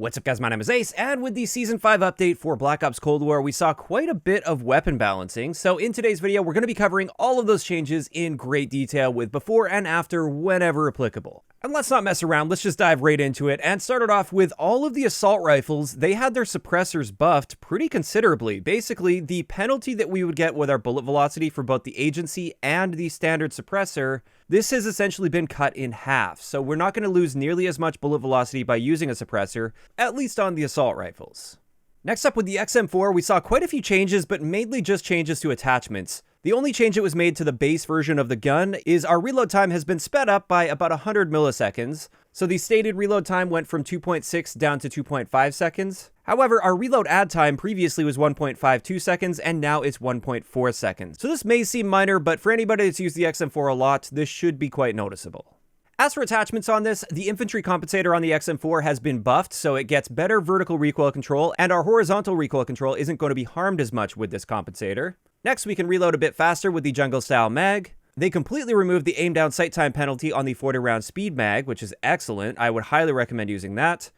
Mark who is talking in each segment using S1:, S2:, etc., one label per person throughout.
S1: What's up guys, my name is Ace, and with the Season 5 update for Black Ops Cold War, we saw quite a bit of weapon balancing. So in today's video, we're going to be covering all of those changes in great detail with before and after whenever applicable. And let's not mess around, let's just dive right into it, and start it off with all of the assault rifles. They had their suppressors buffed pretty considerably. Basically, the penalty that we would get with our bullet velocity for both the agency and the standard suppressor, this has essentially been cut in half. So we're not going to lose nearly as much bullet velocity by using a suppressor, at least on the assault rifles. Next up with the XM4, we saw quite a few changes, but mainly just changes to attachments. The only change that was made to the base version of the gun is our reload time has been sped up by about 100 milliseconds. So the stated reload time went from 2.6 down to 2.5 seconds. However, our reload add time previously was 1.52 seconds, and now it's 1.4 seconds. So this may seem minor, but for anybody that's used the XM4 a lot, this should be quite noticeable. As for attachments on this, the infantry compensator on the XM4 has been buffed, so it gets better vertical recoil control, and our horizontal recoil control isn't going to be harmed as much with this compensator. Next, we can reload a bit faster with the jungle-style mag. They completely removed the aim-down sight time penalty on the 40-round speed mag, which is excellent. I would highly recommend using that.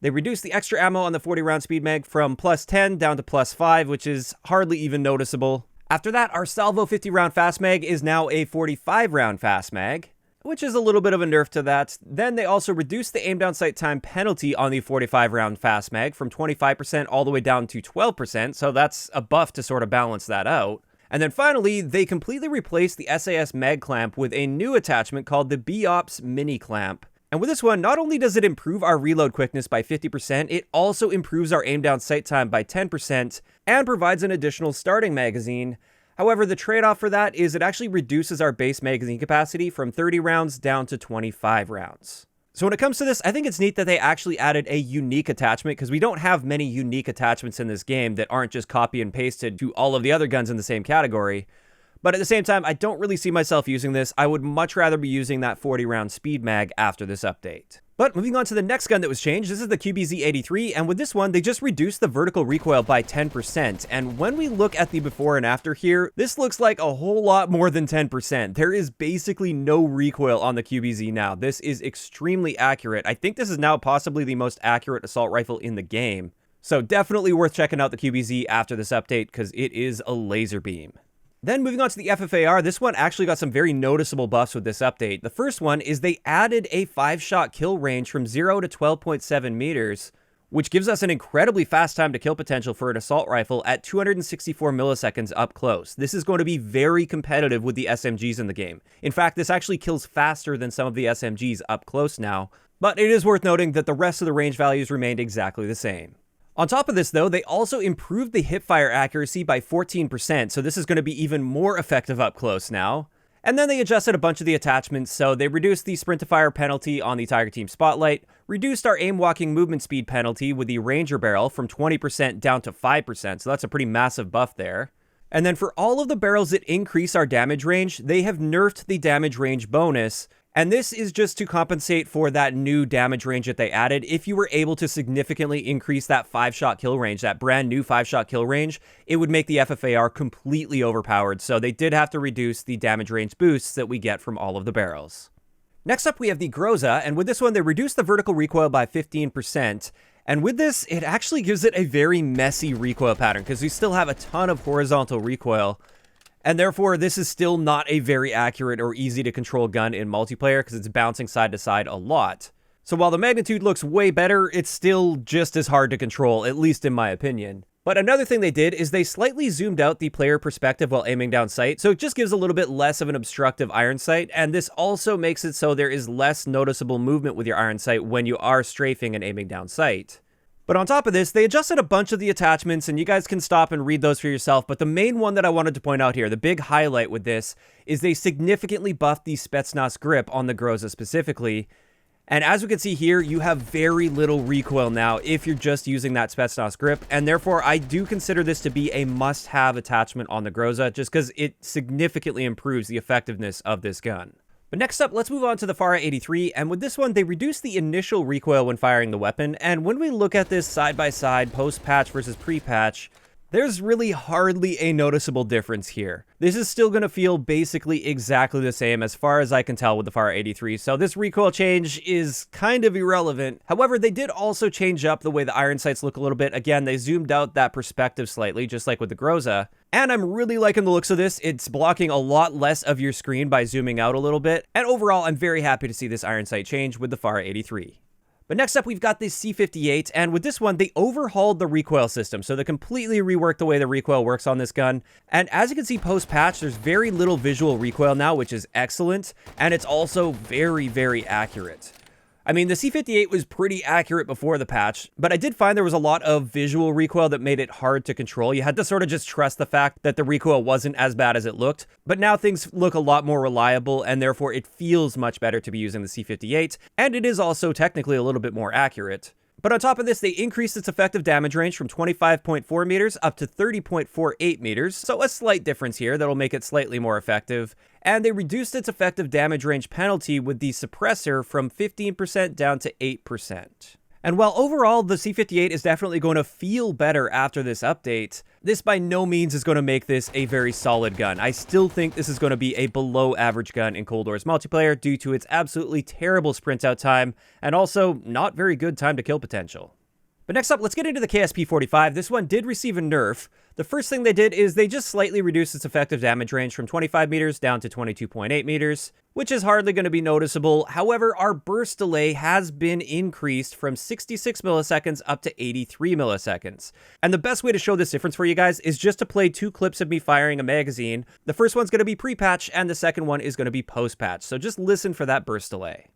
S1: They reduced the extra ammo on the 40-round speed mag from plus 10 down to plus 5, which is hardly even noticeable. After that, our salvo 50-round fast mag is now a 45-round fast mag, which is a little bit of a nerf to that. Then they also reduced the aim-down sight time penalty on the 45-round fast mag from 25% all the way down to 12%, so that's a buff to sort of balance that out. And then finally, they completely replaced the SAS mag clamp with a new attachment called the BOPS mini clamp. And with this one, not only does it improve our reload quickness by 50%, it also improves our aim-down sight time by 10% and provides an additional starting magazine. However, the trade-off for that is it actually reduces our base magazine capacity from 30 rounds down to 25 rounds. So when it comes to this, I think it's neat that they actually added a unique attachment, because we don't have many unique attachments in this game that aren't just copy and pasted to all of the other guns in the same category. But at the same time, I don't really see myself using this. I would much rather be using that 40-round speed mag after this update. But moving on to the next gun that was changed, this is the QBZ83, and with this one, they just reduced the vertical recoil by 10%, and when we look at the before and after here, this looks like a whole lot more than 10%. There is basically no recoil on the QBZ now. This is extremely accurate. I think this is now possibly the most accurate assault rifle in the game. So definitely worth checking out the QBZ after this update, because it is a laser beam. Then moving on to the FFAR, this one actually got some very noticeable buffs with this update. The first one is they added a 5-shot kill range from 0 to 12.7 meters, which gives us an incredibly fast time to kill potential for an assault rifle at 264 milliseconds up close. This is going to be very competitive with the SMGs in the game. In fact, this actually kills faster than some of the SMGs up close now, but it is worth noting that the rest of the range values remained exactly the same. On top of this, though, they also improved the hipfire accuracy by 14%, so this is going to be even more effective up close now. And then they adjusted a bunch of the attachments, so they reduced the sprint-to-fire penalty on the Tiger Team Spotlight, reduced our aim-walking movement speed penalty with the Ranger barrel from 20% down to 5%, so that's a pretty massive buff there. And then for all of the barrels that increase our damage range, they have nerfed the damage range bonus. And this is just to compensate for that new damage range that they added. If you were able to significantly increase that 5-shot kill range, that brand new 5-shot kill range, it would make the FFAR completely overpowered. So they did have to reduce the damage range boosts that we get from all of the barrels. Next up, we have the Groza, and with this one, they reduced the vertical recoil by 15%. And with this, it actually gives it a very messy recoil pattern, because we still have a ton of horizontal recoil. And therefore, this is still not a very accurate or easy to control gun in multiplayer, because it's bouncing side to side a lot. So while the magnitude looks way better, it's still just as hard to control, at least in my opinion. But another thing they did is they slightly zoomed out the player perspective while aiming down sight, so it just gives a little bit less of an obstructive iron sight, and this also makes it so there is less noticeable movement with your iron sight when you are strafing and aiming down sight. But on top of this, they adjusted a bunch of the attachments, and you guys can stop and read those for yourself, but the main one that I wanted to point out here, the big highlight with this, is they significantly buffed the Spetsnaz grip on the Groza specifically. And as we can see here, you have very little recoil now if you're just using that Spetsnaz grip, and therefore I do consider this to be a must-have attachment on the Groza, just because it significantly improves the effectiveness of this gun. But next up, let's move on to the FFAR 83, and with this one, they reduced the initial recoil when firing the weapon, and when we look at this side by side, post-patch versus pre-patch, There's really hardly a noticeable difference here. This is still going to feel basically exactly the same as far as I can tell with the FFAR 83, so this recoil change is kind of irrelevant. However, they did also change up the way the iron sights look a little bit. Again, they zoomed out that perspective slightly, just like with the Groza. And I'm really liking the looks of this. It's blocking a lot less of your screen by zooming out a little bit. And overall, I'm very happy to see this iron sight change with the FFAR 83. But next up, we've got this C58, and with this one, they overhauled the recoil system, so they completely reworked the way the recoil works on this gun. And as you can see post-patch, there's very little visual recoil now, which is excellent, and it's also very, very accurate. I mean, the C58 was pretty accurate before the patch, but I did find there was a lot of visual recoil that made it hard to control. You had to sort of just trust the fact that the recoil wasn't as bad as it looked, but now things look a lot more reliable, and therefore it feels much better to be using the C58, and it is also technically a little bit more accurate. But on top of this, they increased its effective damage range from 25.4 meters up to 30.48 meters, so a slight difference here that'll make it slightly more effective. And they reduced its effective damage range penalty with the suppressor from 15% down to 8%. And while overall the C58 is definitely going to feel better after this update, this by no means is going to make this a very solid gun. I still think this is going to be a below average gun in Cold War's multiplayer due to its absolutely terrible sprint out time and also not very good time to kill potential. But next up, let's get into the KSP45. This one did receive a nerf. The first thing they did is they just slightly reduced its effective damage range from 25 meters down to 22.8 meters, which is hardly going to be noticeable. However, our burst delay has been increased from 66 milliseconds up to 83 milliseconds. And the best way to show this difference for you guys is just to play two clips of me firing a magazine. The first one's going to be pre-patch and the second one is going to be post-patch. So just listen for that burst delay.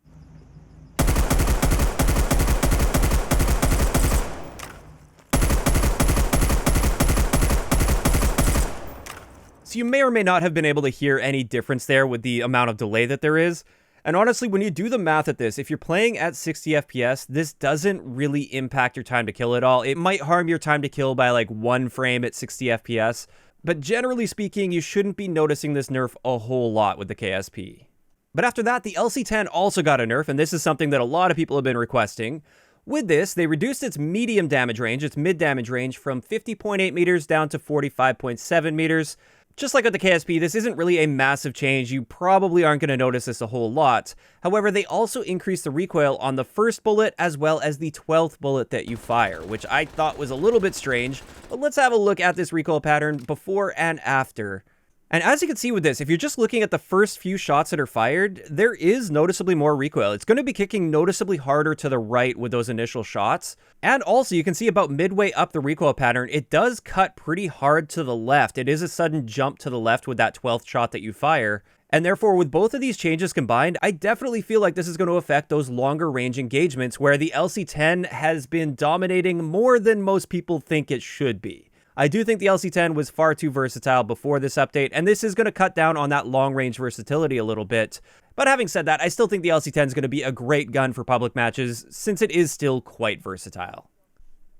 S1: So you may or may not have been able to hear any difference there with the amount of delay that there is. And honestly, when you do the math at this, if you're playing at 60 FPS, this doesn't really impact your time to kill at all. It might harm your time to kill by like 1 frame at 60 FPS, but generally speaking, you shouldn't be noticing this nerf a whole lot with the KSP. But after that, the LC10 also got a nerf, and this is something that a lot of people have been requesting. With this, they reduced its medium damage range, its mid damage range, from 50.8 meters down to 45.7 meters. Just like with the KSP, this isn't really a massive change. You probably aren't going to notice this a whole lot. However, they also increased the recoil on the first bullet as well as the 12th bullet that you fire, which I thought was a little bit strange. But let's have a look at this recoil pattern before and after. And as you can see with this, if you're just looking at the first few shots that are fired, there is noticeably more recoil. It's going to be kicking noticeably harder to the right with those initial shots. And also, you can see about midway up the recoil pattern, it does cut pretty hard to the left. It is a sudden jump to the left with that 12th shot that you fire. And therefore, with both of these changes combined, I definitely feel like this is going to affect those longer range engagements where the LC10 has been dominating more than most people think it should be. I do think the LC10 was far too versatile before this update, and this is going to cut down on that long-range versatility a little bit. But having said that, I still think the LC10 is going to be a great gun for public matches, since it is still quite versatile.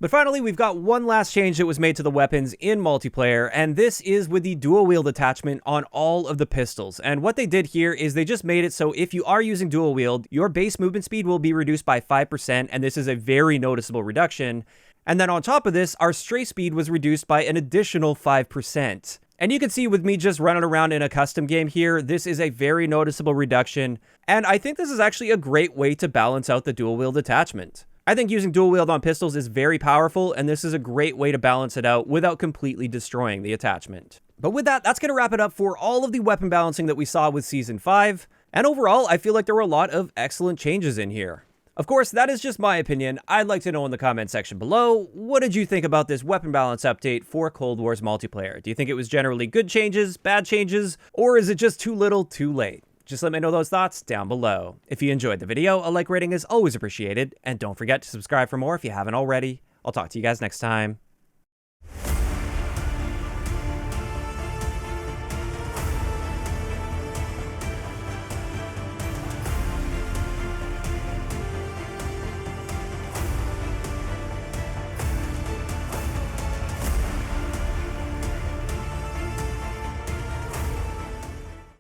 S1: But finally, we've got one last change that was made to the weapons in multiplayer, and this is with the dual wield attachment on all of the pistols. And what they did here is they just made it so if you are using dual wield, your base movement speed will be reduced by 5%, and this is a very noticeable reduction. And then on top of this, our stray speed was reduced by an additional 5%. And you can see with me just running around in a custom game here, this is a very noticeable reduction. And I think this is actually a great way to balance out the dual wield attachment. I think using dual wield on pistols is very powerful, and this is a great way to balance it out without completely destroying the attachment. But with that, that's going to wrap it up for all of the weapon balancing that we saw with Season 5. And overall, I feel like there were a lot of excellent changes in here. Of course, that is just my opinion. I'd like to know in the comment section below, what did you think about this weapon balance update for Cold War's multiplayer? Do you think it was generally good changes, bad changes, or is it just too little, too late? Just let me know those thoughts down below. If you enjoyed the video, a like rating is always appreciated, and don't forget to subscribe for more if you haven't already. I'll talk to you guys next time.